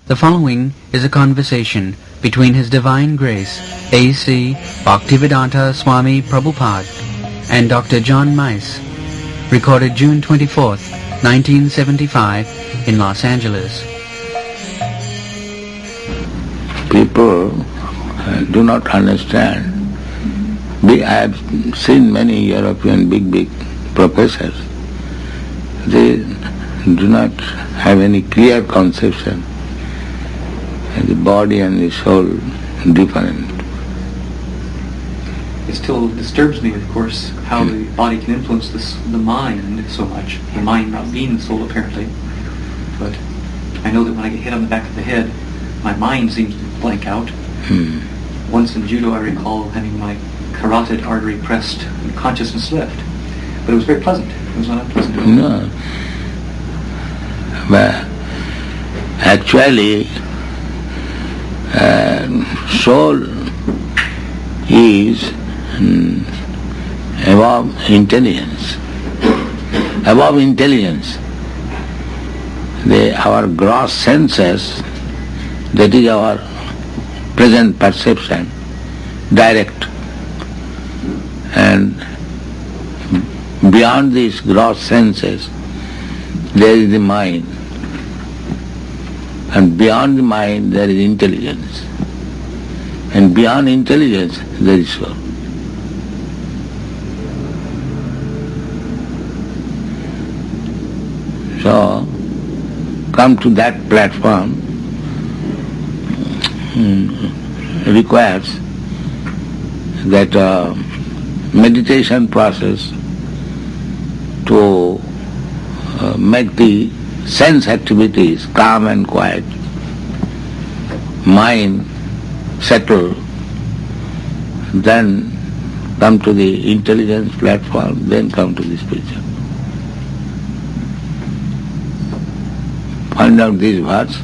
The following is a conversation between His Divine Grace A.C. Bhaktivedanta Swami Prabhupada and Dr. John Mice, recorded June 24th, 1975 in Los Angeles. People do not understand. I have seen many European big professors. They do not have any clear conception. The body and the soul different. It still disturbs me, of course, how the body can influence the mind so much. The mind not being the soul, apparently. But I know that when I get hit on the back of the head, my mind seems to blank out. Once in judo, I recall having my carotid artery pressed and consciousness left. But it was very pleasant. It was not unpleasant at all. No. But actually, soul is above intelligence. Above intelligence. Our gross senses, that is our present perception, direct. And beyond these gross senses, there is the mind. And beyond the mind, there is intelligence. And beyond intelligence, there is soul. So, come to that platform requires that meditation process to make the sense activities calm and quiet, mind settle, then come to the intelligence platform, then come to the spiritual. Find out these words.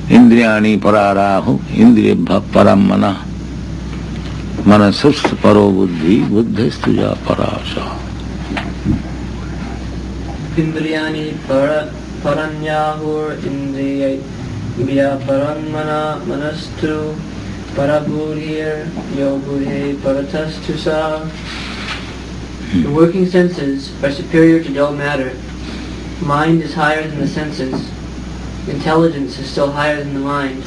Indriyani pararahu, indriyabha param mana, manasust paro buddhi, buddhistuja parasa. Indriyani paranyahur indriya paranmana manastu parabudhir yogudhe paratastusa. The working senses are superior to dull matter. Mind is higher than the senses. Intelligence is still higher than the mind.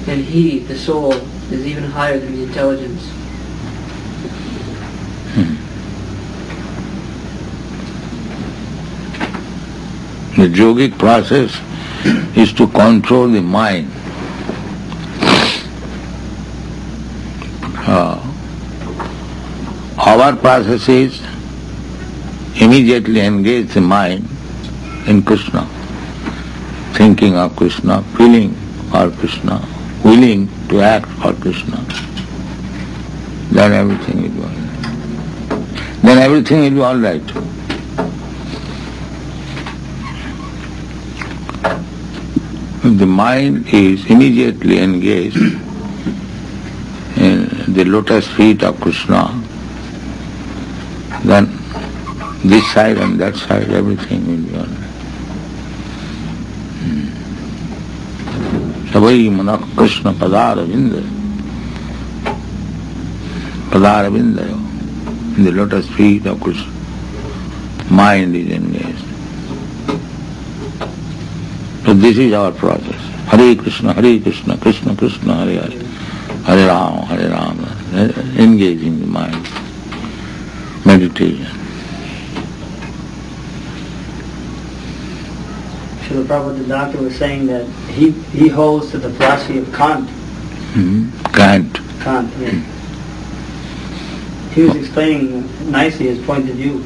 And he, the soul, is even higher than the intelligence. The yogic process is to control the mind. Our process is immediately engage the mind in Krishna, thinking of Krishna, feeling for Krishna, willing to act for Krishna. Then everything will be all right. Then everything will be all right. If the mind is immediately engaged in the lotus feet of Krishna, then this side and that side, everything will be all right. Savai manak Krishna padaravindayo. Padaravindayo. In the lotus feet of Krishna, mind is engaged. So this is our process. Hare Krishna, Krishna Krishna, Hare Hare. Hare Rama, engaging the mind. Meditation. Srila Prabhupada, the doctor, was saying that he holds to the philosophy of Kant. Kant, yes. He was explaining nicely his point of view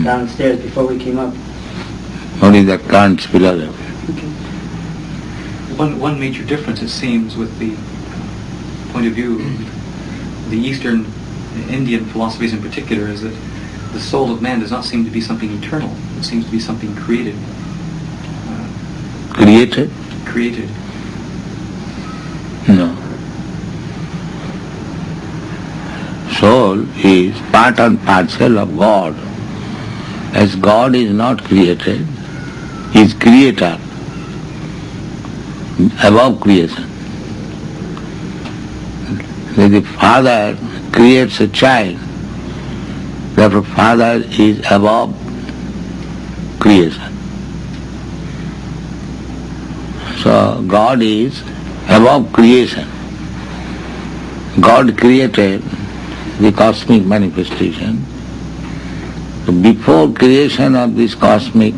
downstairs before we came up. What is that Kant's philosophy? One major difference, it seems, with the point of view of the Eastern Indian philosophies in particular, is that the soul of man does not seem to be something eternal. It seems to be something created. Created? Created. No. Soul is part and parcel of God. As God is not created, He is creator. above creation. The father creates a child, therefore father is above creation. So God is above creation. God created the cosmic manifestation. So before creation of this cosmic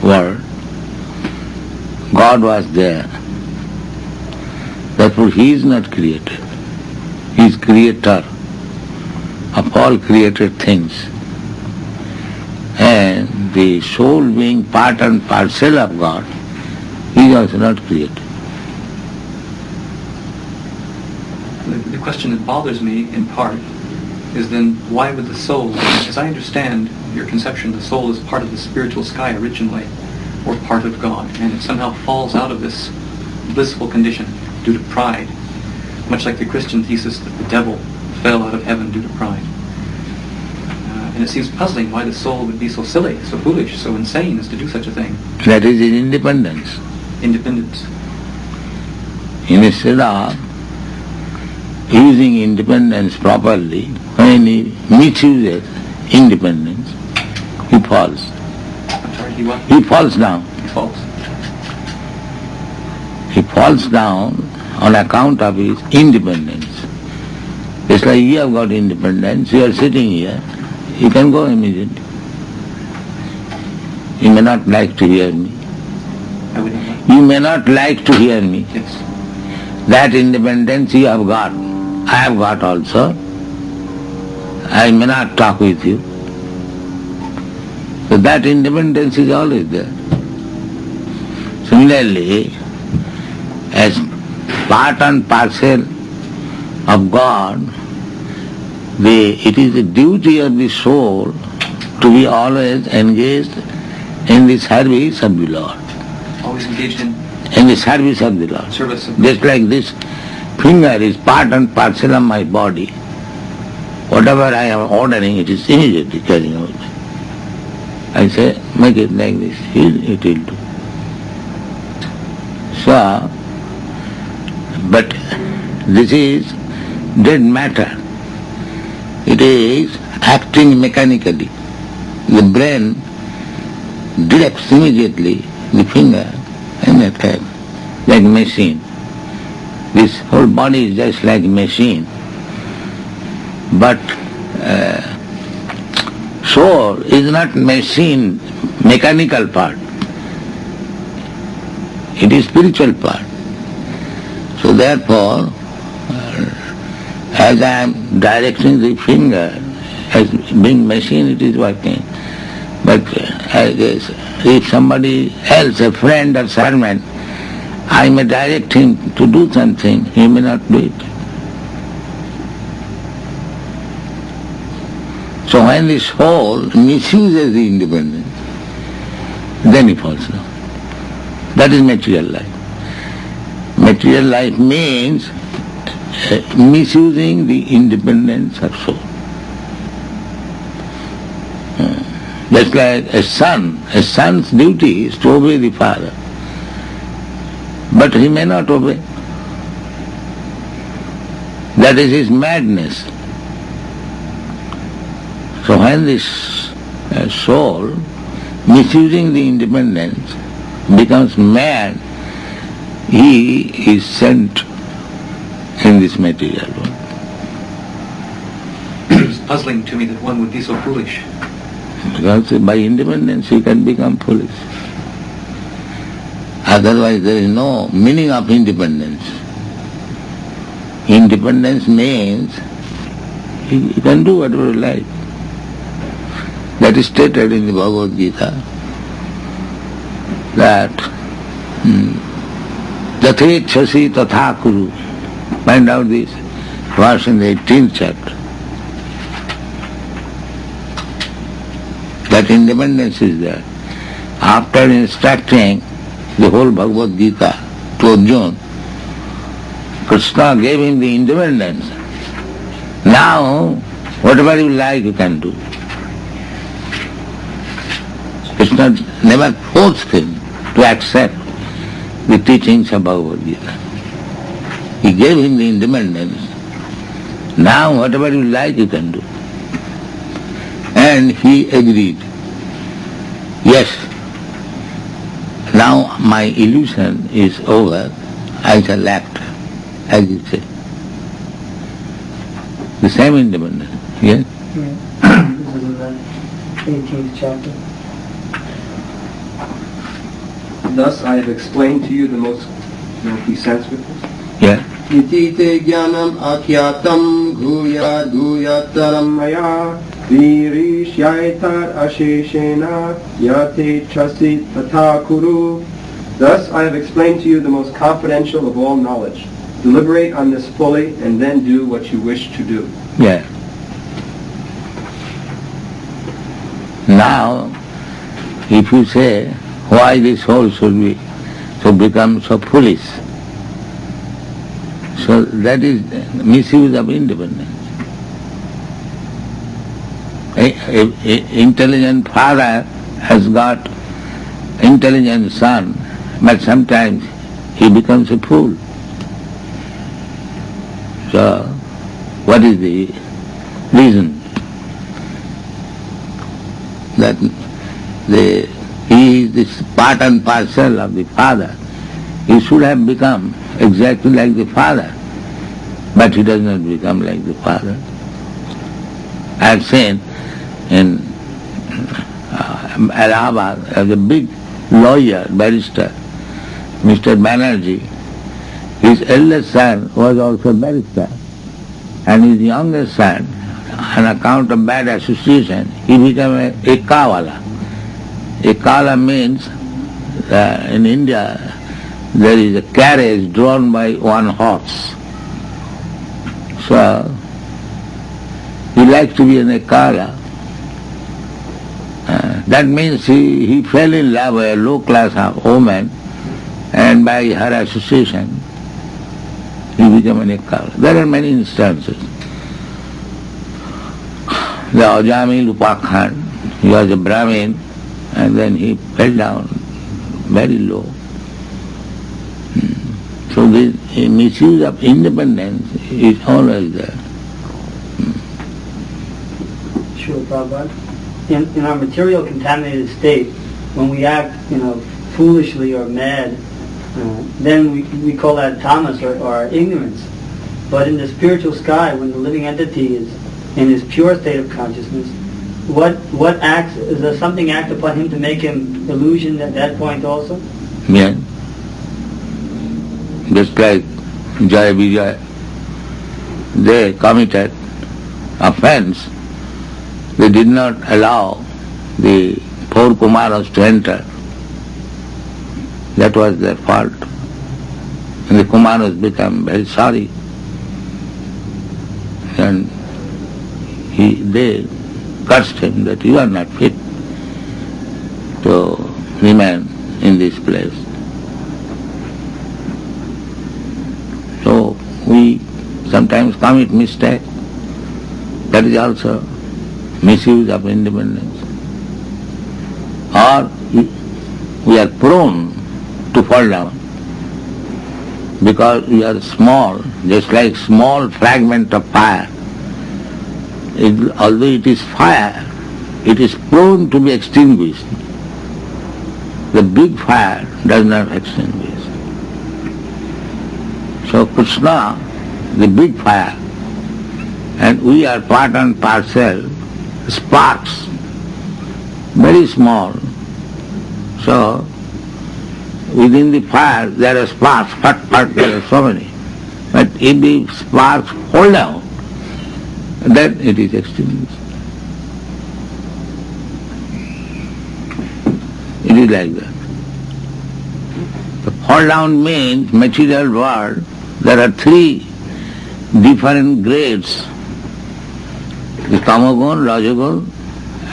world, God was there. Therefore He is not created. He is creator of all created things. And the soul being part and parcel of God, He is also not created. The question that bothers me in part is then why would the soul, as I understand your conception, the soul is part of the spiritual sky originally, or part of God, and it somehow falls out of this blissful condition due to pride, much like the Christian thesis that the devil fell out of heaven due to pride. And it seems puzzling why the soul would be so silly, so foolish, so insane as to do such a thing. That is in independence. Independence. Instead of using independence properly, when he misuses independence, he falls. I'm sorry, he what? He falls down. He falls. He falls down on account of his independence. It's like you have got independence, you are sitting here, you can go immediately. You may not like to hear me. I would not. You may not like to hear me. Yes. That independence you have got. I have got also. I may not talk with you. So that independence is always there. Similarly, as part and parcel of God, it is the duty of the soul to be always engaged in the service of the Lord. Always engaged in the service of the Lord. service of Just like this finger is part and parcel of my body. Whatever I am ordering, it is immediately carrying out. I say, make it like this, it will do. So, but this is dead matter. It is acting mechanically. The brain directs immediately the finger and the thumb, like machine. This whole body is just like a machine. But soul is not machine, mechanical part. It is spiritual part. So therefore, as I am directing the finger, as being machine it is working. But I guess if somebody else, a friend or servant, I may direct him to do something, he may not do it. So when the soul misuses the independence, then he falls down. That is material life. Material life means misusing the independence of soul. Just like a son's duty is to obey the father. But he may not obey. That is his madness. So when this soul, misusing the independence, becomes mad, he is sent in this material world. It was puzzling to me that one would be so foolish. Because by independence he can become foolish. Otherwise there is no meaning of independence. Independence means he can do whatever he likes. That is stated in the Bhagavad Gita, that Yathechasi tatha kuru. Find out this verse in the 18th chapter. That independence is there. After instructing the whole Bhagavad Gita to Arjuna, Krishna gave him the independence. Now, whatever you like you can do. Krishna never forced him to accept the teachings of Bhagavad Gita. He gave him the independence. Now whatever you like you can do. And he agreed. Yes, now my illusion is over, I shall act, as you say. The same independence, yes? Yeah. This is in the 18th chapter. Thus I have explained to you the most... He Sanskrit? Yeah. Iti te jnanam akyatam guya guyataram maya virishyaitar asheshena yate chasit tatha kuru. Thus I have explained to you the most confidential of all knowledge. Deliberate on this fully and then do what you wish to do. Yeah. Now, if you say, why this soul should be become so foolish? So that is misuse of independence. An intelligent father has got intelligent son, but sometimes he becomes a fool. So, what is the reason? That he is this part and parcel of the father. He should have become exactly like the father, but he does not become like the father. I have seen in Allahabad, as a big lawyer, barrister, Mr. Banerjee, his eldest son was also a barrister, and his youngest son, on account of bad association, he became a kawala. A kawala means, in India, there is a carriage drawn by one horse. So, he likes to be an ekala. That means he fell in love with a low-class woman, and by her association, he became an ekala. There are many instances. The Ajami Lupakhan, he was a Brahmin, and then he fell down very low. So this misuse of independence is always there. Srila Prabhupada. In our material contaminated state, when we act, foolishly or mad, then we call that tamas or ignorance. But in the spiritual sky, when the living entity is in his pure state of consciousness, what acts, is there something act upon him to make him illusion at that point also? Yeah. Just like Jaya Vijay, they committed offense. They did not allow the 4 Kumaras to enter. That was their fault. And the Kumaras became very sorry. And they cursed him that you are not fit to remain in this place. So we sometimes commit mistake. That is also misuse of independence. Or we are prone to fall down because we are small, just like small fragment of fire. Although it is fire, it is prone to be extinguished. The big fire does not extinguish. So Krishna, the big fire, and we are part and parcel, sparks, very small. So within the fire there are sparks, there are so many. But if the sparks fall down, then it is extinguished. It is like that. The fall down means material world, there are 3 different grades, the Tamagun, Rajagun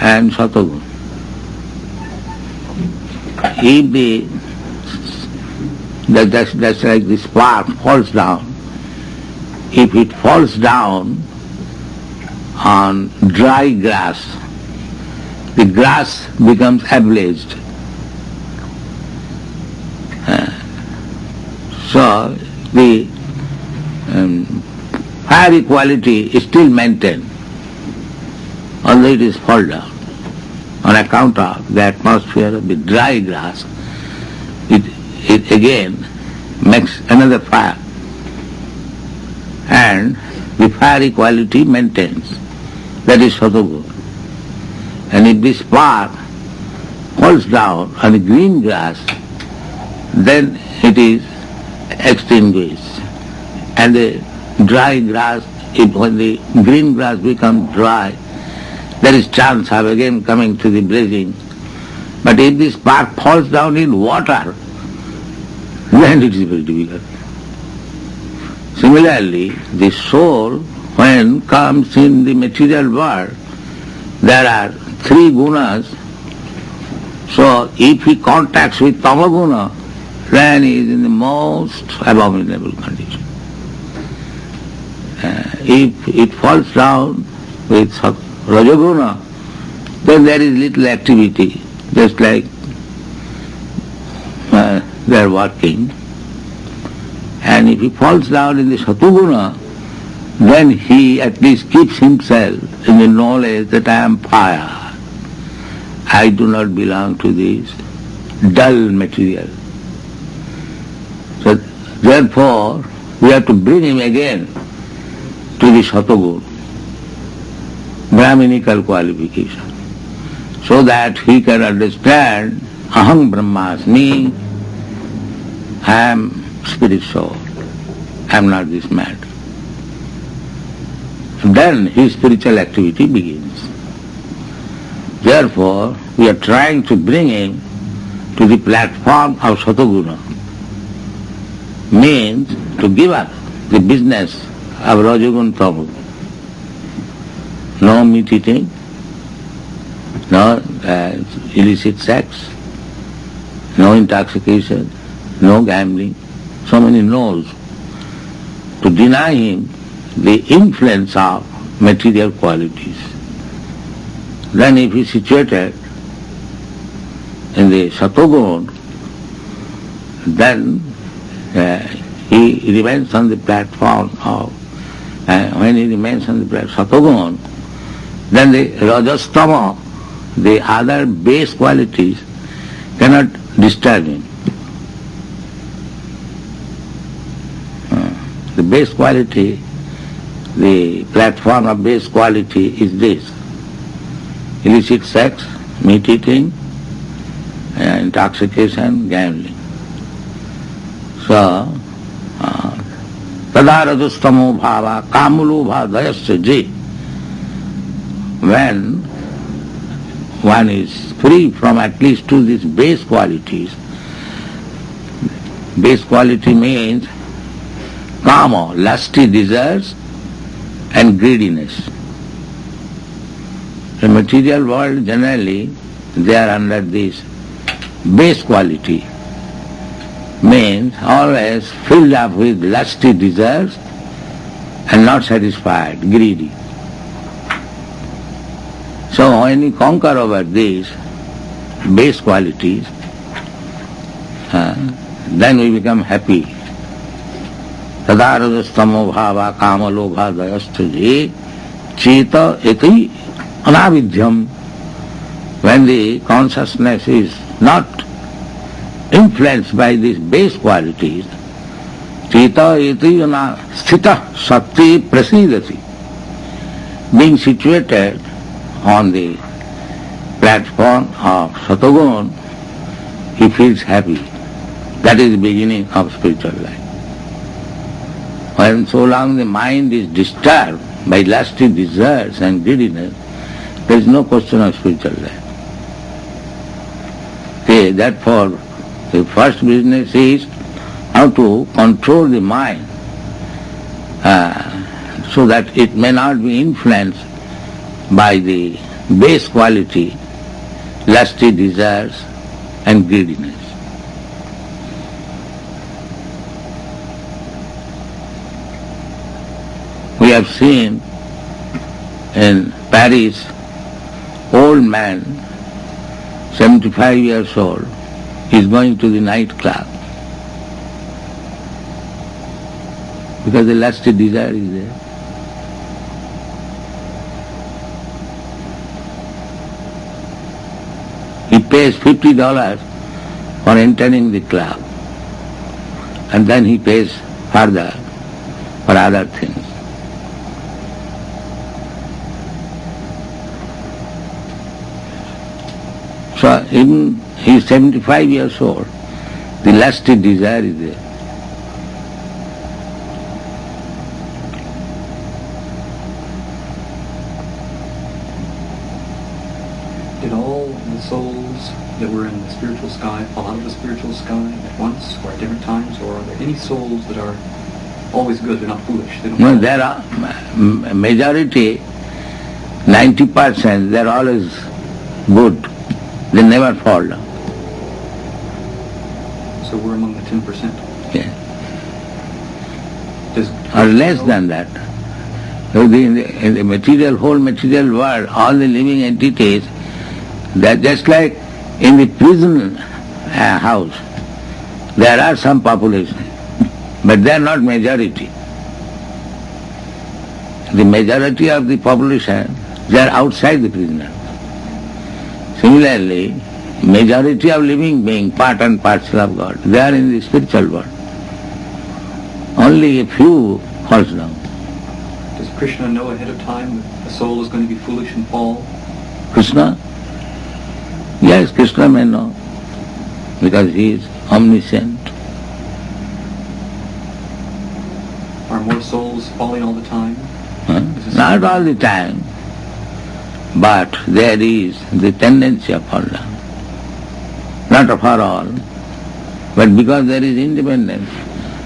and Satagun. If that's like the spark falls down, if it falls down on dry grass, the grass becomes ablazed. So the fiery quality is still maintained, although it is fall down on account of the atmosphere of the dry grass. It again makes another fire, and the fiery quality maintains. That is Satagun. And if this spark falls down on the green grass, then it is extinguished. And the dry grass, when the green grass becomes dry, there is chance of again coming to the blazing. But if the spark falls down in water, then it is very difficult. Similarly, the soul, when comes in the material world, there are three gunas. So if he contacts with tamaguna, then he is in the most abominable condition. If it falls down with rajaguna, then there is little activity, just like they are working. And if he falls down in the satuguna, then he at least keeps himself in the knowledge that I am fire. I do not belong to this dull material. So therefore, we have to bring him again to the Satagun, Brahminical qualification, so that he can understand Aham Brahmasmi, I am spirit soul, I am not this matter. Then his spiritual activity begins. Therefore, we are trying to bring him to the platform of Sataguna. Means to give up the business of Rajagun Tamogun. No meat eating, no illicit sex, no intoxication, no gambling, so many no's. To deny him the influence of material qualities. Then if he is situated in the Satagun, then he remains on the platform of, when he remains on the platform of Satagun, then the Rajastama, the other base qualities, cannot disturb him. The base quality, the platform of base quality is this: illicit sex, meat eating, intoxication, gambling. So, tada rajastamo bhava kamulo bhadayasya je. When one is free from at least two these base qualities, base quality means kama, lusty desires, and greediness. The material world generally, they are under this base quality, means always filled up with lusty desires and not satisfied, greedy. So when we conquer over these base qualities, then we become happy. Tadarajastamo bhava kamalobha dayastaje cheta eti anavidhyam. When the consciousness is not influenced by these base qualities, cheta eti sthita sakti prasidati. Being situated on the platform of Satagun, he feels happy. That is the beginning of spiritual life. When so long the mind is disturbed by lusty desires and greediness, there is no question of spiritual life. Okay, therefore, the first business is how to control the mind so that it may not be influenced by the base quality, lusty desires and greediness. We have seen in Paris, old man, 75 years old, is going to the nightclub. because the lusty desire is there. He pays $50 for entering the club, and then he pays further for other things. So even he is 75 years old, the lusty desire is there. Did all the souls that were in the spiritual sky fall out of the spiritual sky at once or at different times, or are there any souls that are always good, they're not foolish? They don't No, fall? there are majority, 90%, they're always good. They never fall down. So we're among the 10%. Yeah. Does Or less than that. So in the material, whole material world, all the living entities, they're just like in the prison house. There are some population, but they are not majority. The majority of the population, they are outside the prison house. Similarly, majority of living beings, part and parcel of God, they are in the spiritual world. Only a few falls down. Does Krishna know ahead of time that a soul is going to be foolish and fall? Krishna? Yes, Krishna may know, because he is omniscient. Are more souls falling all the time? Huh? Not all the time, but there is the tendency of fall down. Not for all, but because there is independence.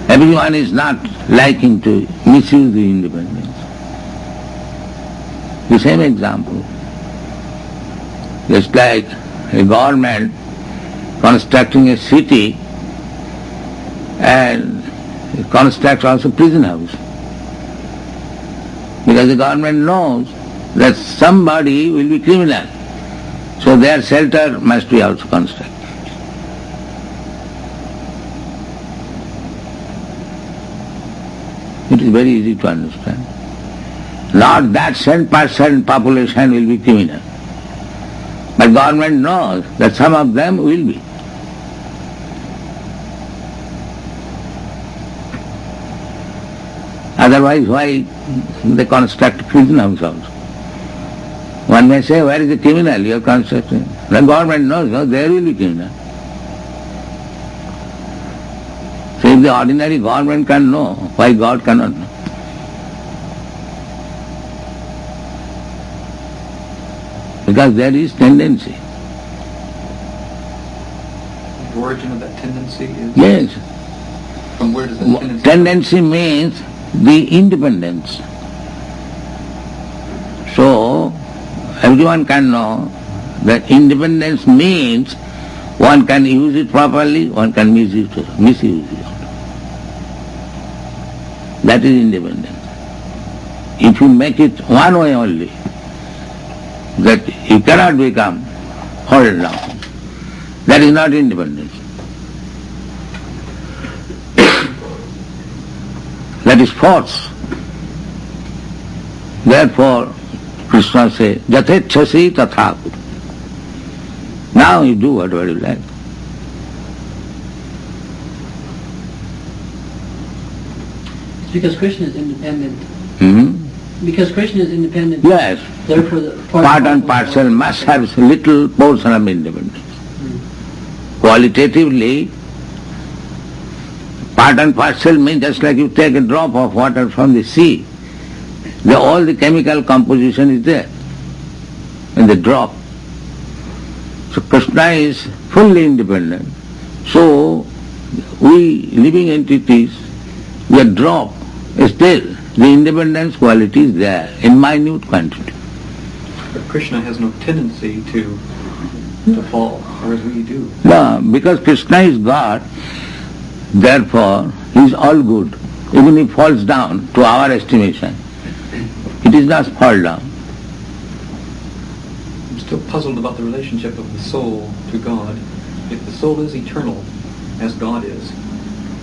Everyone is not liking to misuse the independence. The same example. Just like a government constructing a city and constructs also prison house. Because the government knows that somebody will be criminal. So their shelter must be also constructed. It is very easy to understand. Not that 10% population will be criminal. But government knows that some of them will be. Otherwise, why they construct prison house also? One may say, where is the criminal you are constructing? The government knows, no, there will be criminal. So if the ordinary government can know, why God cannot know? Because there is tendency. The origin of that tendency is? Yes. From where does that tendency come? Tendency means the independence. So, everyone can know that independence means one can use it properly, one can misuse it. That is independence. If you make it one way only, that you cannot become held down, that is not independence. That is force. Therefore, Krishna says, Jatechasi tatha kuru. Now you do whatever you like. Because Krishna is independent. Hmm? Because Krishna is independent. Yes. Therefore, the Part and parcel must have a little portion of independence. Qualitatively, part and parcel means just like you take a drop of water from the sea. All the chemical composition is there in the drop. So Krishna is fully independent. So we living entities, we are drop. Still, the independence quality is there in minute quantity. But Krishna has no tendency to fall, whereas we do. No, because Krishna is God, therefore he is all good. Even if he falls down to our estimation, it is not fall down. I'm still puzzled about the relationship of the soul to God. If the soul is eternal, as God is,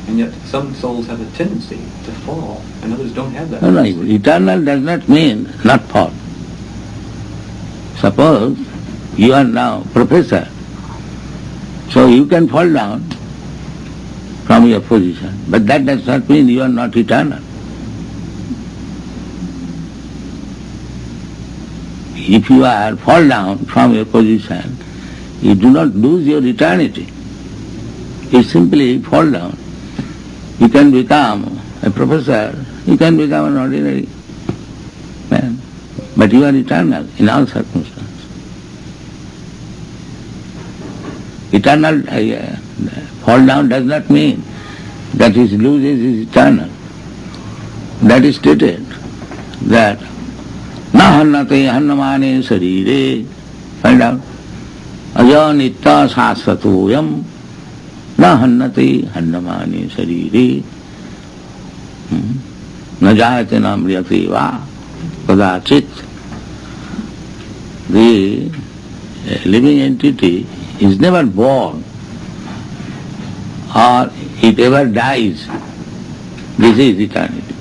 And yet some souls have a tendency to fall, and others don't have that. No, eternal does not mean not fall. Suppose you are now professor, so you can fall down from your position, but that does not mean you are not eternal. If you are fall down from your position, you do not lose your eternity. You simply fall down. You can become a professor, you can become an ordinary man, but you are eternal in all circumstances. Eternal, fall down does not mean that he loses his eternal. That is stated that na hannate hannamane sarire, find out, aja nitya sasvatoyam na hannate hannamane sarire, na jayate na mriyate va kadachit. The living entity is never born or it ever dies. This is eternity.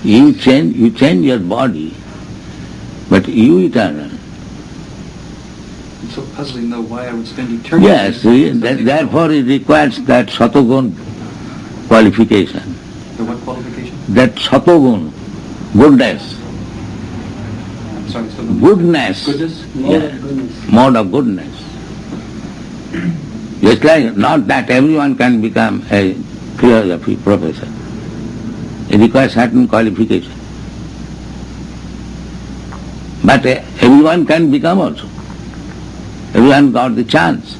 You change your body, but you eternal. It's so puzzling though why I would spend eternity. Yes, therefore it requires that satogun qualification. The what qualification? That satogun, goodness. Sorry, Goodness. Goodness? Mode of goodness. Just like, not that everyone can become a philosophy professor. It requires certain qualification. But everyone can become also. Everyone got the chance.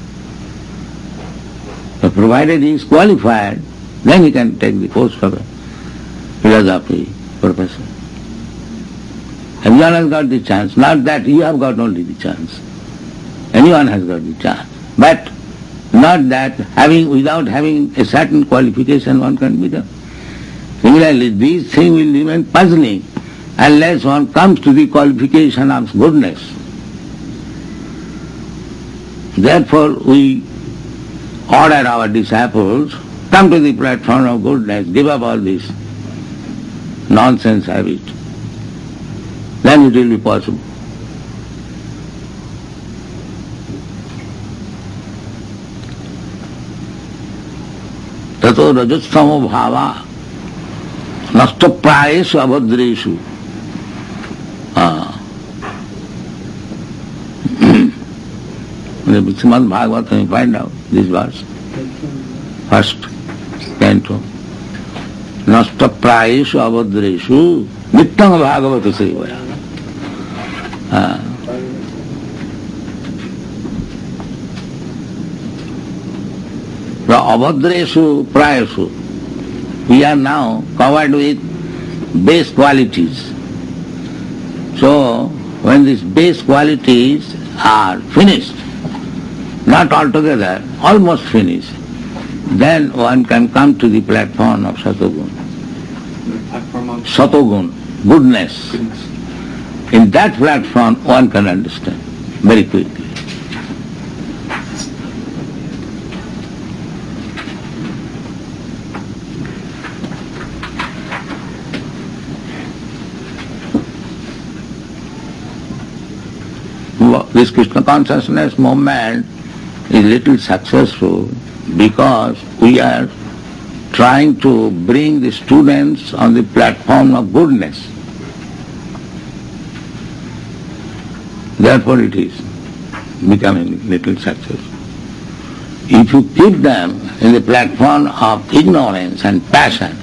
So provided he is qualified, then he can take the post of a philosophy professor. Everyone has got the chance. Not that you have got only the chance. Anyone has got the chance. But not that without having a certain qualification one can become. Similarly, these things will remain puzzling unless one comes to the qualification of goodness. Therefore, we order our disciples, come to the platform of goodness, give up all this nonsense habit. Then it will be possible. Tato rajastamo bhava nastaprayesu abhadreshu. In the Srimad Bhagavatam you find out this verse. First canto. Nastaprayesu abhadreshu nityam bhagavata sevaya. The abhadreshu prayasu. We are now covered with base qualities. So, when these base qualities are finished, not altogether, almost finished, then one can come to the platform of Satogun. Satogun, goodness. In that platform, one can understand very quickly. This Krishna consciousness movement is little successful because we are trying to bring the students on the platform of goodness. Therefore it is becoming little successful. If you keep them in the platform of ignorance and passion,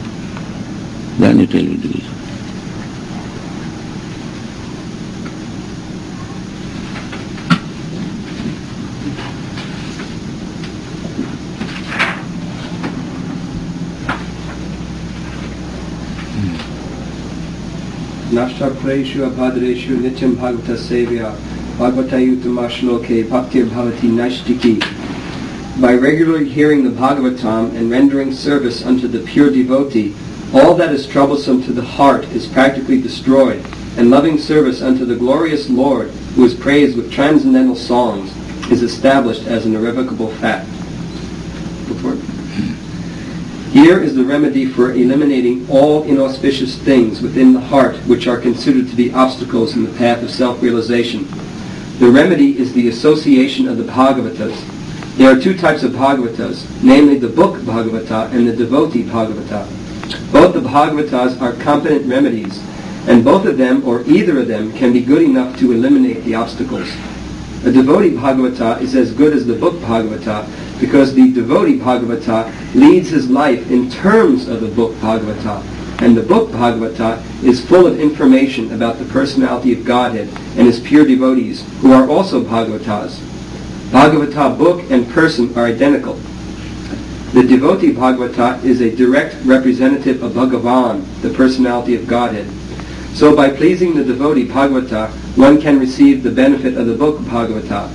then it will be difficult. Nashtapreshu abhadreshu nityam bhagavata sevya bhagavatayutamashloke bhaktir bhavati naishtiki. By regularly hearing the Bhagavatam and rendering service unto the pure devotee, all that is troublesome to the heart is practically destroyed, and loving service unto the glorious Lord, who is praised with transcendental songs, is established as an irrevocable fact. Look for it. Here is the remedy for eliminating all inauspicious things within the heart which are considered to be obstacles in the path of self-realization. The remedy is the association of the Bhagavatas. There are two types of Bhagavatas, namely the book Bhagavata and the devotee Bhagavata. Both the Bhagavatas are competent remedies, and both of them, or either of them, can be good enough to eliminate the obstacles. A devotee Bhagavata is as good as the book Bhagavata because the devotee Bhagavata leads his life in terms of the book Bhagavata, and the book Bhagavata is full of information about the personality of Godhead and his pure devotees, who are also Bhagavatas. Bhagavata book and person are identical. The devotee Bhagavata is a direct representative of Bhagavan, the personality of Godhead. So by pleasing the devotee Bhagavata, one can receive the benefit of the book Bhagavata.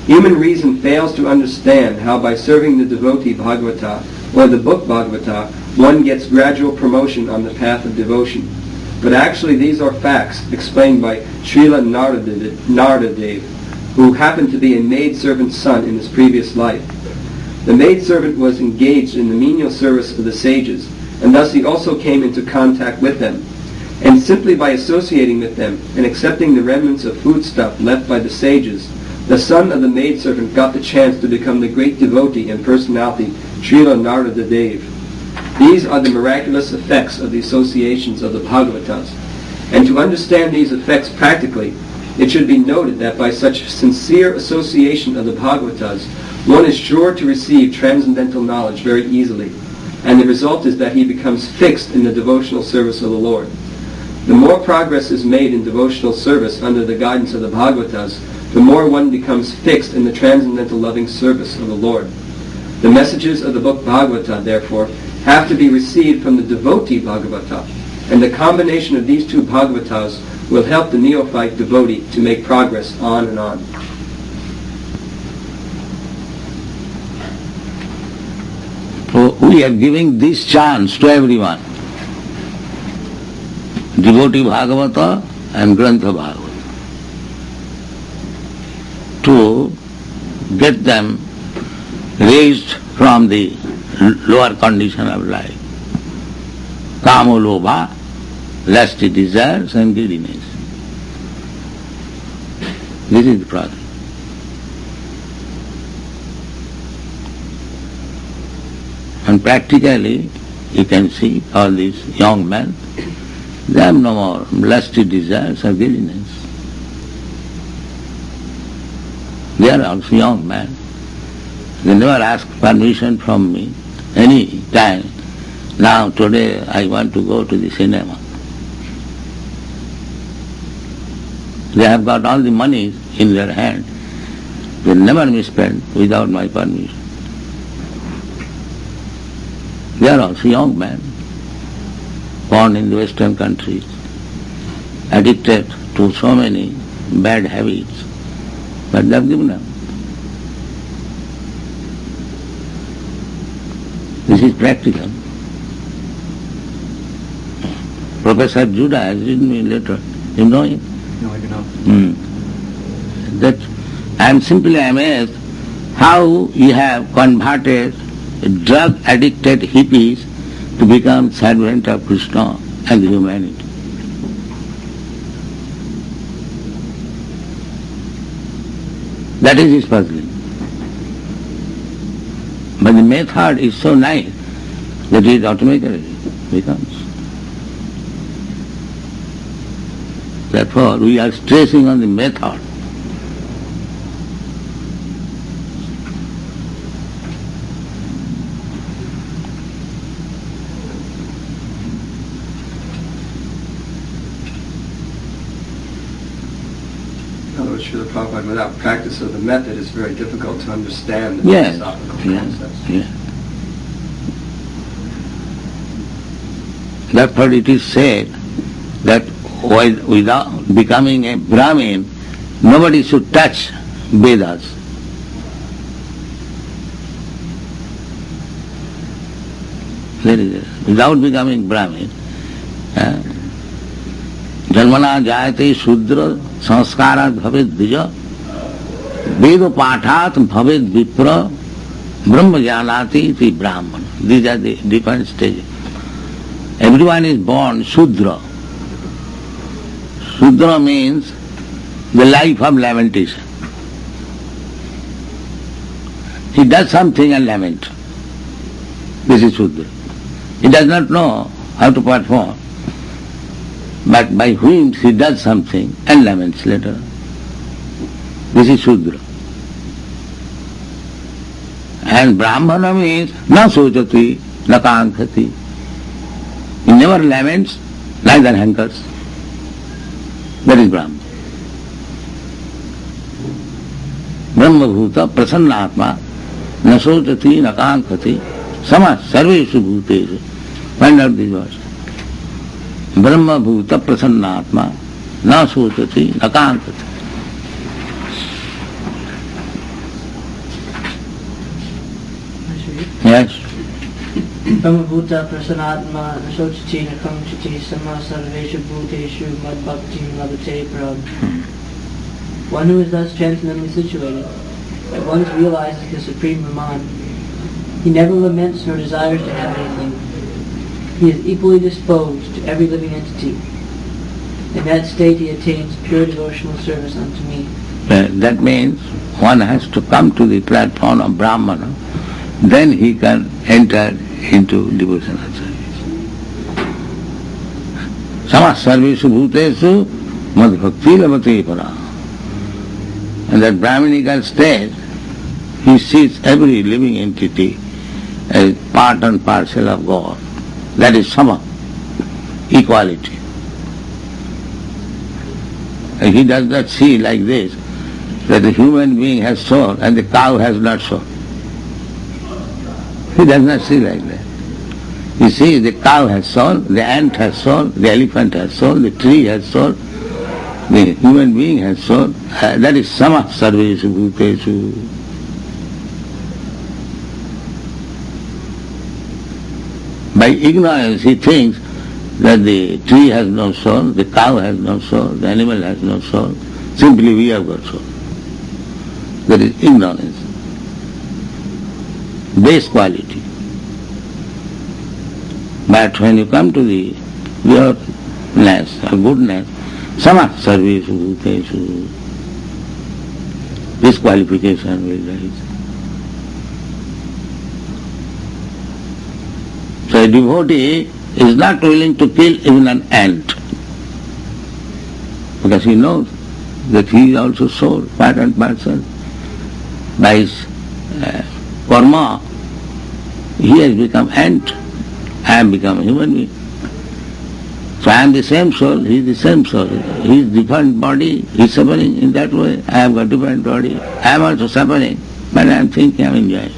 Human reason fails to understand how by serving the devotee Bhagavata or the book Bhagavata, one gets gradual promotion on the path of devotion. But actually these are facts explained by Srila Naradadev, who happened to be a maidservant's son in his previous life. The maidservant was engaged in the menial service of the sages, and thus he also came into contact with them. And simply by associating with them and accepting the remnants of foodstuff left by the sages, the son of the maidservant got the chance to become the great devotee and personality, Srila Naradadev. These are the miraculous effects of the associations of the Bhagavatas. And to understand these effects practically, it should be noted that by such sincere association of the Bhagavatas, one is sure to receive transcendental knowledge very easily. And the result is that he becomes fixed in the devotional service of the Lord. The more progress is made in devotional service under the guidance of the Bhagavatas, the more one becomes fixed in the transcendental loving service of the Lord. The messages of the book Bhagavata, therefore, have to be received from the devotee Bhagavata, and the combination of these two Bhagavatas will help the neophyte devotee to make progress on and on. So we are giving this chance to everyone. Devotee Bhagavata and Grantha Bhagavata, to get them raised from the lower condition of life. Kama lobha, lusty desires and greediness. This is the problem. And practically, you can see all these young men, they have no more lusty desires or greediness. They are also young men. They never ask permission from me any time. Now today I want to go to the cinema. They have got all the money in their hand. They never misspend without my permission. They are also young men, born in the Western countries, addicted to so many bad habits, but they have given up. This is practical. Professor Judah has written me a letter. You know him? No, I do not. That I am simply amazed how you have converted drug-addicted hippies to become servant of Krishna and humanity. That is his puzzling. But the method is so nice that it automatically becomes. Therefore, we are stressing on the method. In other words, Srila Prabhupada, without practice of the method, it's very difficult to understand the philosophical concepts. Yes. Therefore it is said that without becoming a Brahmin, nobody should touch Vedas. Without becoming Brahmin, Janmana jayate Shudra sanskarat bhavet dvija Veda paఠాత్ bhavet vipra brahma janati iti brahmana. These are the different stages. Everyone is born Shudra. Shudra means the life of lamentation. He does something and lament. This is Shudra. He does not know how to perform, but by whims he does something and laments later. This is Shudra. And Brahmana means na sochati, na kankhati. He never laments, neither hankers. That is Brahman. Brahma bhuta prasannatma, na sochati, na kankhati, sama sarveshu bhuteshu. Find out this verse. Brahma bhuta prasannatma, na sochati, na kankhati. Yes. Brahmabhuta prasanatma nasochati nakamchati sama sarveshu bhuteshu mad bhaktim labhate prab. One who is thus transcendently situated, at once realizes the supreme Brahman. He never laments nor desires to have anything. He is equally disposed to every living entity. In that state he attains pure devotional service unto me. That means one has to come to the platform of Brahmana, then he can enter into devotional service. Samas sarveshu bhuteshu mad bhakti labhate para. In that Brahminical state, he sees every living entity as part and parcel of God. That is sama, equality. And he does not see like this, that the human being has soul and the cow has not soul. He does not see like that. He sees the cow has soul, the ant has soul, the elephant has soul, the tree has soul, the human being has soul. That is sama sarveshu bhuteshu. By ignorance he thinks that the tree has no soul, the cow has no soul, the animal has no soul. Simply we have got soul. That is ignorance. Base quality. But when you come to the pureness or goodness, sama sarveshu bhuteshu, this qualification will rise. So a devotee is not willing to kill even an ant, because he knows that he is also soul, part and parcel. By his karma, he has become ant, I have become a human being. So I am the same soul, he is the same soul. He is different body, he is suffering in that way. I have got different body, I am also suffering, but I am thinking, I am enjoying.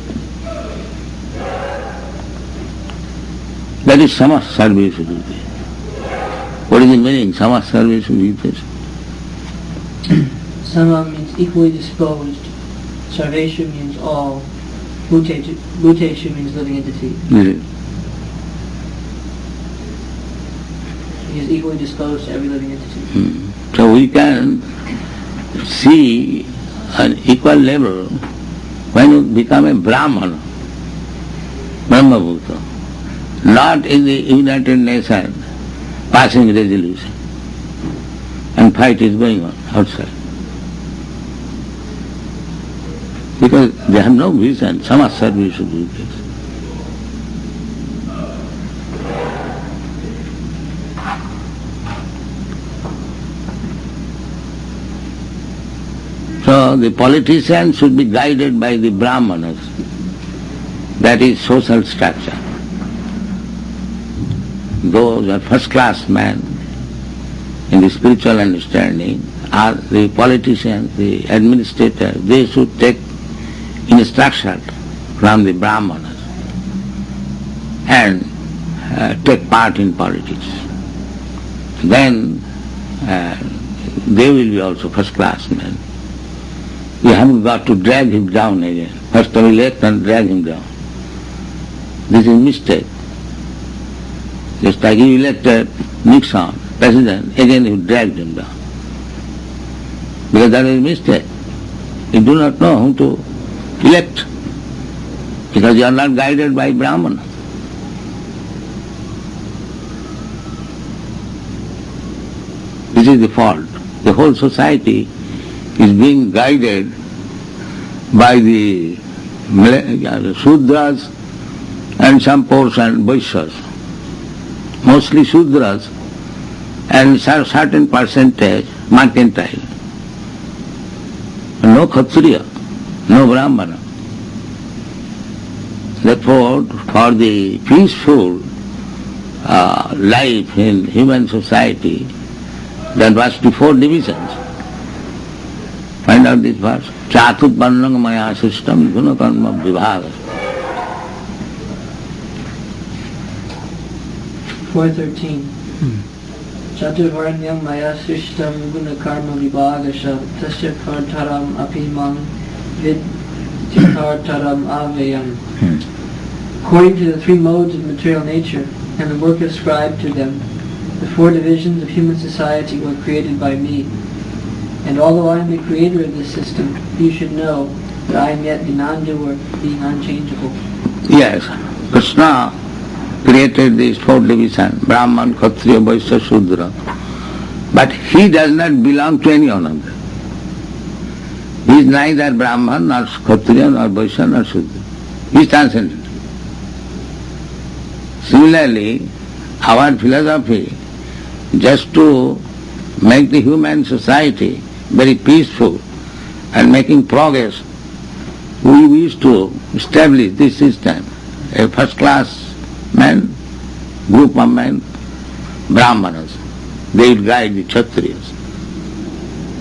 That is sama sarveshu bhuteshu. What is the meaning, sama sarveshu bhuteshu? Sama means equally disposed. Sarveshu means all. Bhuteshu means living entity. Yes. He is equally disposed to every living entity. So we can see an equal level when you become a Brahmana, Brahmabhuta, not in the United Nations passing resolution, and fight is going on outside. Because they have no vision, sama sarveshu bhuteshu. So the politicians should be guided by the Brahmanas. That is social structure. Those are first-class men in the spiritual understanding are the politicians, the administrators. They should take instruction from the Brahmanas and take part in politics. Then they will be also first-class men. You haven't got to drag him down again. First of elect and drag him down. This is mistake. Just like you elected Nixon, president, again you dragged him down. Because that is a mistake. You do not know whom to elect, because you are not guided by Brahmana. This is the fault. The whole society is being guided by the Sudras and some portion Vaishyas. Mostly Sudras and certain percentage mercantile. No Kshatriya, no Brahmana. Therefore, for the peaceful life in human society, there must be 4 divisions. Find out this verse. Chatut varnang maya system guna karma vibhaga. 413. Chaturvarnyam maya srishtam guna karma vibhagasha tasya partaram apimang vidtikartaram avayam. According to the 3 modes of material nature and the work ascribed to them, the 4 divisions of human society were created by me. And although I am the creator of this system, you should know that I am yet the non-doer, being unchangeable. Yes, Krishna created these 4 divisions, Brahman, Kshatriya, Vaishya, Shudra. But he does not belong to any one of them. He is neither Brahman, nor Kshatriya, nor Vaishya, nor Shudra. He is transcendent. Similarly, our philosophy, just to make the human society very peaceful and making progress, we wish to establish this system. A first-class man, group of men, Brahmanas, they will guide the Kshatriyas.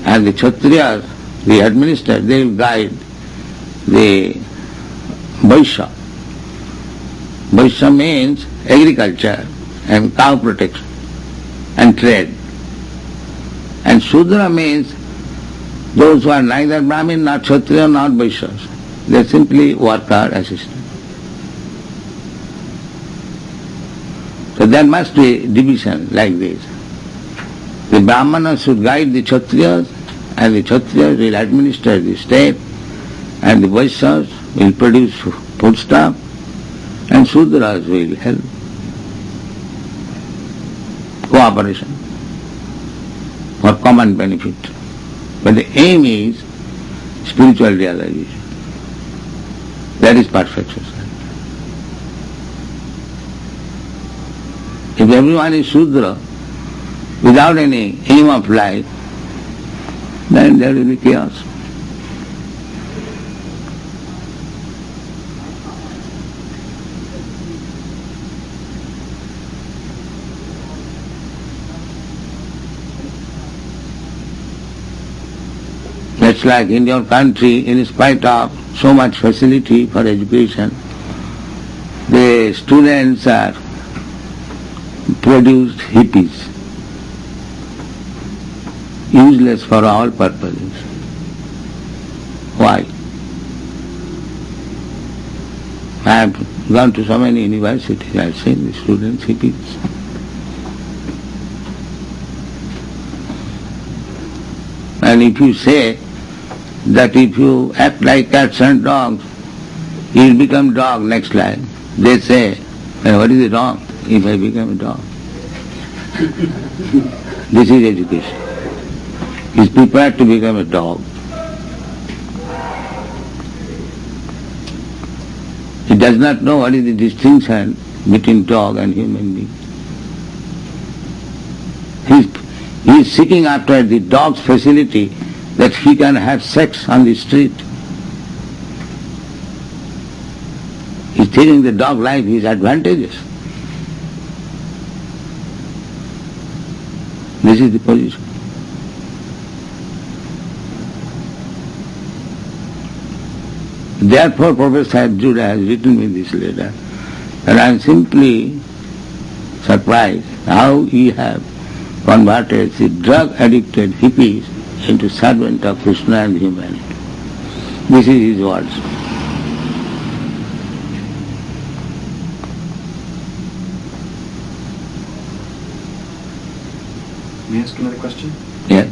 And the Kshatriyas, the administrators, they will guide the Vaishya. Vaishya means agriculture and cow protection and trade. And Shudra means those who are neither Brahmin, nor Kshatriya, nor Vaishyas. They are simply worker assistant. So there must be division like this. The Brahmanas should guide the Kshatriyas, and the Kshatriyas will administer the state, and the Vaishyas will produce foodstuff, and Shudras will help. Cooperation for common benefit. But the aim is spiritual realization. That is perfect society. If everyone is Shudra, without any aim of life, then there will be chaos. That's like in your country, in spite of so much facility for education, the students are produced hippies, useless for all purposes. Why? I have gone to so many universities, I have seen the students hippies. And if you say that if you act like cats and dogs, you will become dog next life. They say, what is wrong if I become a dog? This is education. He is prepared to become a dog. He does not know what is the distinction between dog and human being. He is seeking after the dog's facility that he can have sex on the street. He is thinking the dog life is advantageous. This is the position. Therefore, Professor Judah has written me this letter, and I am simply surprised how he have converted the drug-addicted hippies into servant of Krishna and humanity. This is his words. May I ask another question? Yes.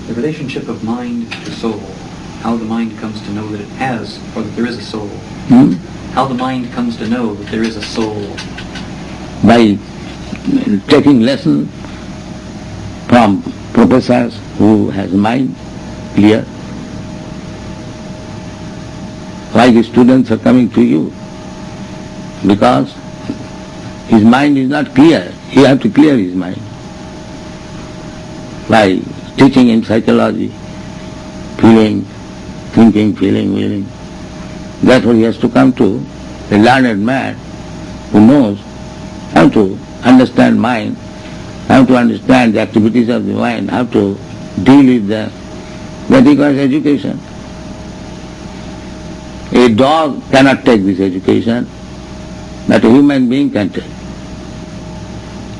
The relationship of mind to soul, how the mind comes to know that it has, or that there is a soul. How the mind comes to know that there is a soul. By taking lesson from professors who has mind clear. Why the students are coming to you? Because his mind is not clear. You have to clear his mind by teaching him psychology, feeling, thinking, feeling, willing. That's what he has to come to, a learned man who knows how to understand mind, how to understand the activities of the mind, how to deal with them. That requires education. A dog cannot take this education, but a human being can take.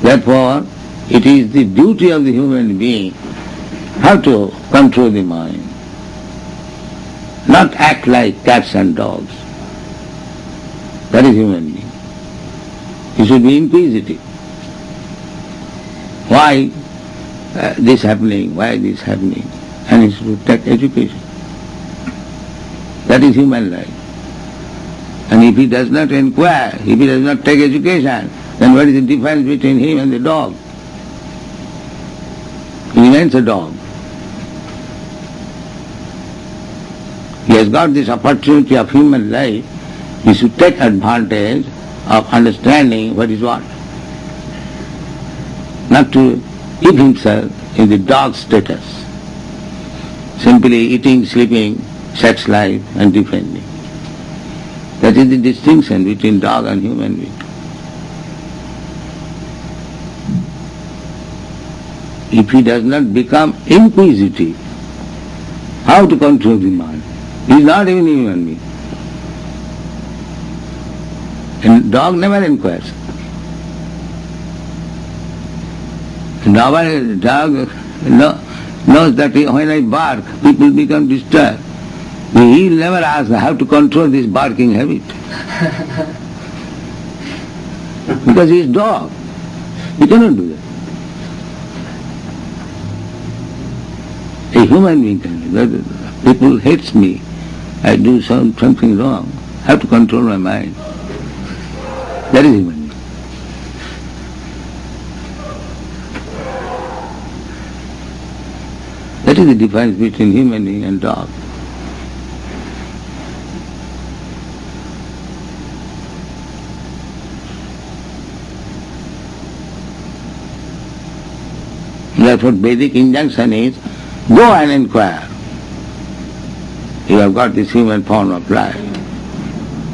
Therefore, it is the duty of the human being how to control the mind, not act like cats and dogs. That is human being. He should be inquisitive. Why this happening? Why this happening? And he should take education. That is human life. And if he does not inquire, if he does not take education, then what is the difference between him and the dog? He remains a dog. He has got this opportunity of human life. He should take advantage of understanding what is what. Not to keep himself in the dog status, simply eating, sleeping, sex life and defending. That is the distinction between dog and human being. If he does not become inquisitive, how to control the mind? He is not even a human being. And dog never inquires. Dog knows that when I bark, people become disturbed. He will never ask how to control this barking habit. Because he is dog. He cannot do that. A human being can do that. People hates me. I do something wrong. I have to control my mind. That is human being. That is the difference between human being and dog. Therefore Vedic injunction is, go and inquire. You have got this human form of life.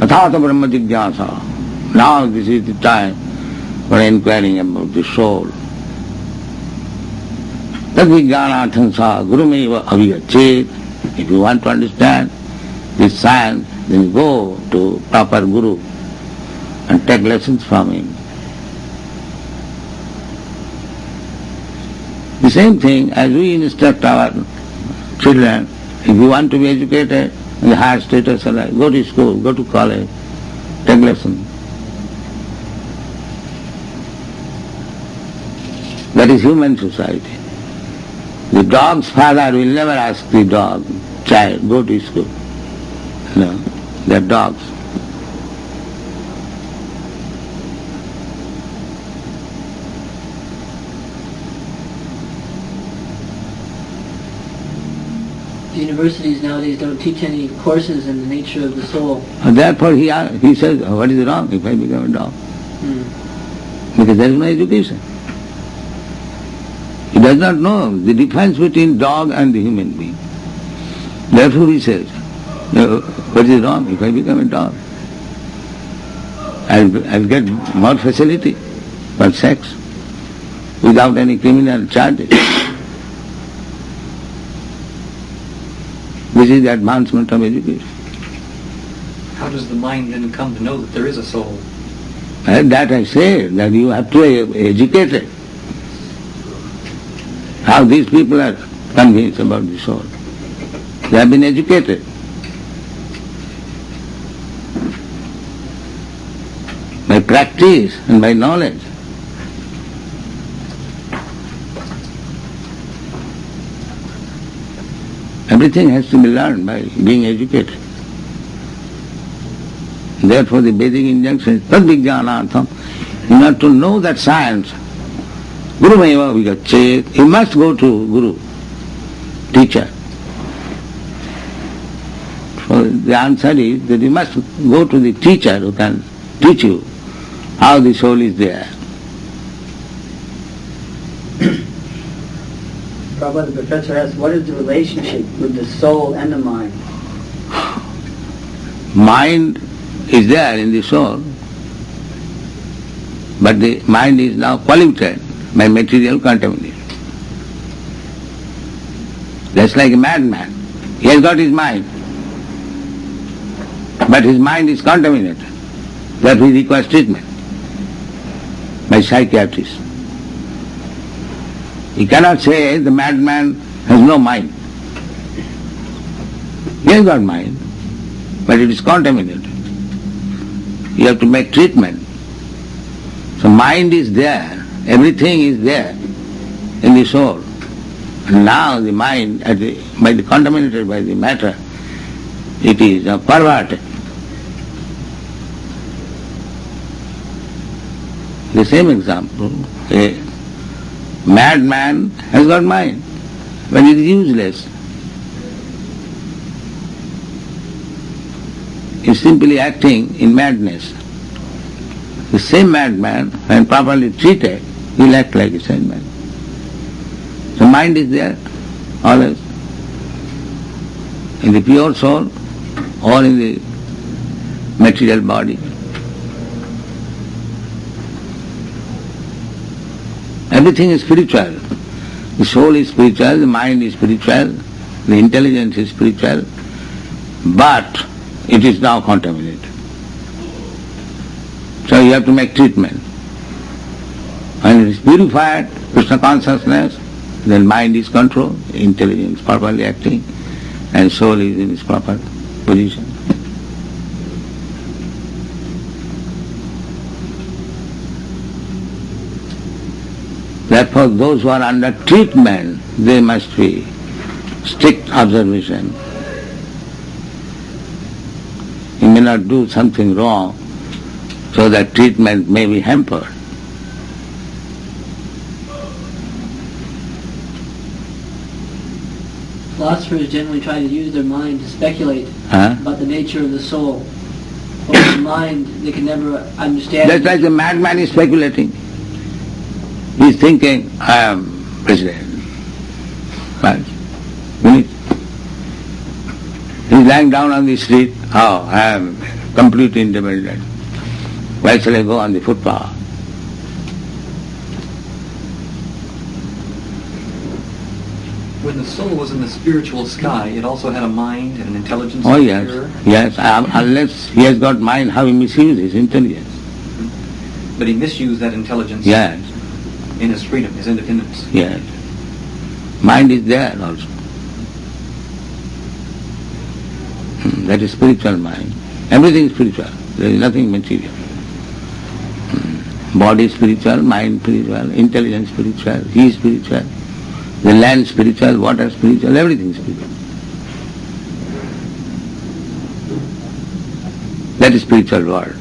Athata brahma jigyasa. Now this is the time for inquiring about the soul. Tad vijnanathansa gurumeva aviyachet. If you want to understand this science, then go to proper guru and take lessons from him. The same thing as we instruct our children, if you want to be educated in the higher status, go to school, go to college, take lessons. That is human society. The dog's father will never ask the dog, child, go to school. No, they are dogs. Universities nowadays don't teach any courses in the nature of the soul. And therefore he says, what is wrong if I become a dog? Because there is no education. He does not know the difference between dog and the human being. Therefore he says, what is wrong if I become a dog? I'll get more facility for sex without any criminal charges. This is the advancement of education. How does the mind then come to know that there is a soul? That I say, that you have to educate it. How these people are convinced about the soul. They have been educated. By practice and by knowledge. Everything has to be learned by being educated. Therefore the Vedic injunction is tad vijnanatham. In order to know that science, Guru Meva Vigachet, you must go to Guru, teacher. So the answer is that you must go to the teacher who can teach you how the soul is there. Prabhupada, the professor asks, what is the relationship with the soul and the mind? Mind is there in the soul, but the mind is now polluted by material contamination. That's like a madman. He has got his mind, but his mind is contaminated. Therefore he requires treatment by psychiatrists. He cannot say the madman has no mind. He has got mind, but it is contaminated. You have to make treatment. So mind is there, everything is there in the soul. And now the mind, contaminated by the matter, it is perverted. The same example, a madman has got mind, but it is useless. He is simply acting in madness. The same madman, when properly treated, he will act like a sane man. So mind is there, always, in the pure soul or in the material body. Everything is spiritual. The soul is spiritual, the mind is spiritual, the intelligence is spiritual, but it is now contaminated. So you have to make treatment. When it is purified, Krishna consciousness, then mind is controlled, intelligence properly acting, and soul is in its proper position. Therefore, those who are under treatment, they must be strict observation. You may not do something wrong, so that treatment may be hampered. Philosophers generally try to use their mind to speculate about the nature of the soul. But with the mind, they can never understand. Just like the madman is speculating. He is thinking, I am president. But he is lying down on the street, oh, I am completely independent. Why shall I go on the footpath? When the soul was in the spiritual sky, it also had a mind and an intelligence. Oh yes, yes. Unless he has got mind, how he misuses his intelligence? But he misused that intelligence. Yes. In his freedom, his independence. Yes. Mind is there also. That is spiritual mind. Everything is spiritual. There is nothing material. Body spiritual, mind spiritual, intelligence spiritual, he is spiritual, the land spiritual, water spiritual, everything is spiritual. That is spiritual world.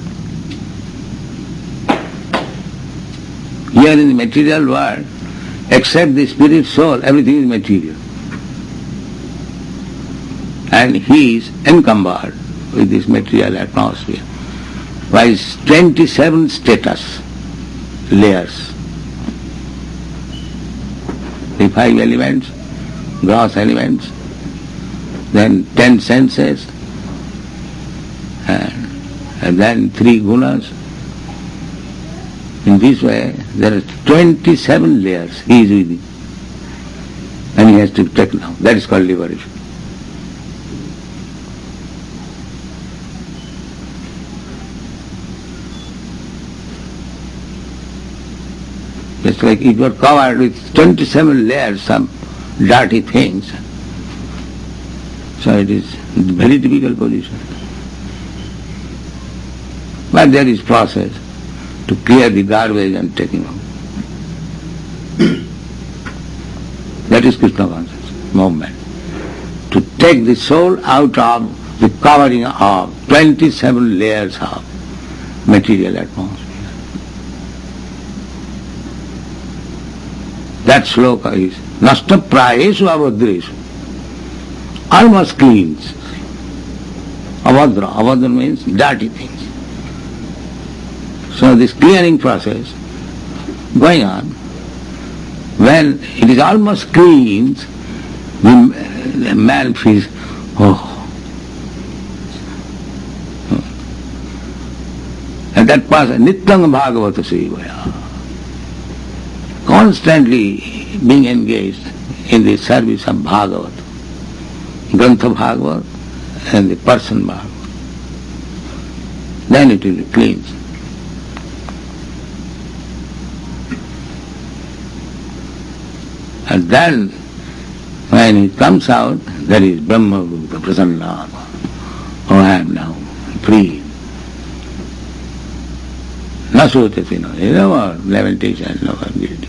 Here in the material world, except the spirit soul, everything is material. And he is encumbered with this material atmosphere by his 27 status layers. The 5 elements, gross elements, then 10 senses, and then 3 gunas. In this way, there are 27 layers he is within. And he has to take now. That is called liberation. Just like if you are covered with 27 layers, some dirty things. So it is a very difficult position. But there is process to clear the garbage and taking out. That is Krishna consciousness movement. To take the soul out of the covering of 27 layers of material atmosphere. that sloka is nasta prayesu avadresu, almost cleans. Avadra means dirty things. So this clearing process going on, when it is almost clean, the man feels, and that person, Nityam Bhagavata Sevaya, constantly being engaged in the service of Bhagavat, Grantha Bhagavat and the person Bhagavat. Then it will be cleansed. And then, when it comes out, that is Brahma Bhuta Prasanna. Oh, I am now free. Nasotati, no more lamentation, no more guilty.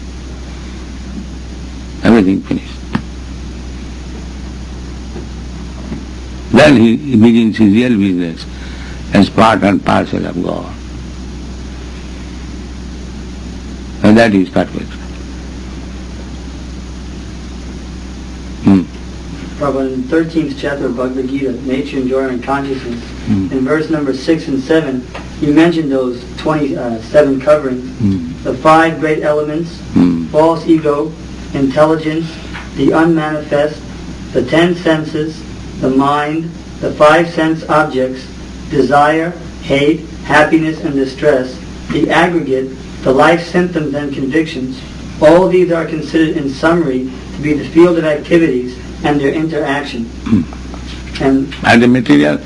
Everything finished. Then he begins his real business as part and parcel of God. And that is perfect. Prabhupada, in the 13th chapter of Bhagavad Gita, Nature, Enjoyment, and Consciousness, in verse number 6 and 7, you mentioned those 27 coverings, the 5 great elements, false ego, intelligence, the unmanifest, the 10 senses, the mind, the 5 sense objects, desire, hate, happiness, and distress, the aggregate, the life symptoms and convictions. All these are considered in summary to be the field of activities and their interaction. And the material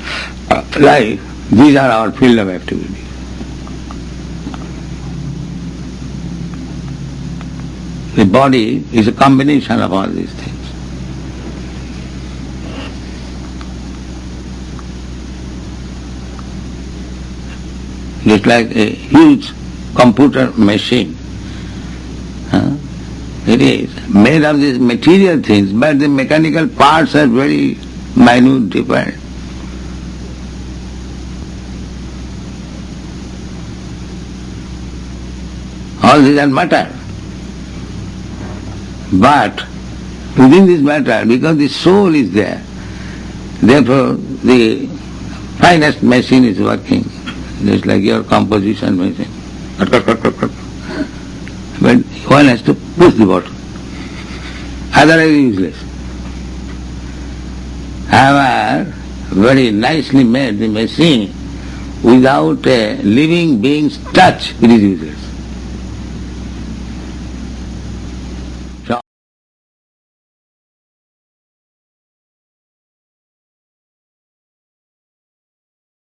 life, these are our field of activity. The body is a combination of all these things. Just like a huge computer machine. It is made of these material things, but the mechanical parts are very minute, different. All these are matter. But within this matter, because the soul is there, therefore the finest machine is working, just like your composition machine. But one has to push the bottle. Otherwise useless. However, very nicely made the machine, without a living being's touch, it is useless.